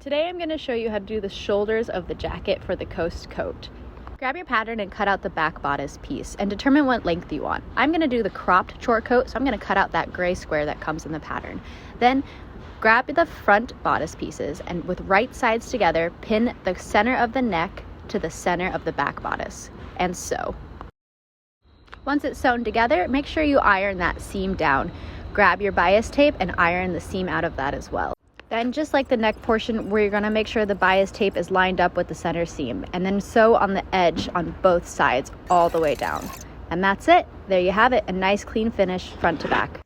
Today I'm going to show you how to do the shoulders of the jacket for the coast coat. Grab your pattern and cut out the back bodice piece and determine what length you want. I'm going to do the cropped short coat, so I'm going to cut out that gray square that comes in the pattern. Then grab the front bodice pieces and with right sides together, pin the center of the neck to the center of the back bodice and sew. Once it's sewn together, make sure you iron that seam down. Grab your bias tape and iron the seam out of that as well. Then just like the neck portion, we're going to make sure the bias tape is lined up with the center seam and then sew on the edge on both sides all the way down. And that's it. There you have it, a nice clean finish front to back.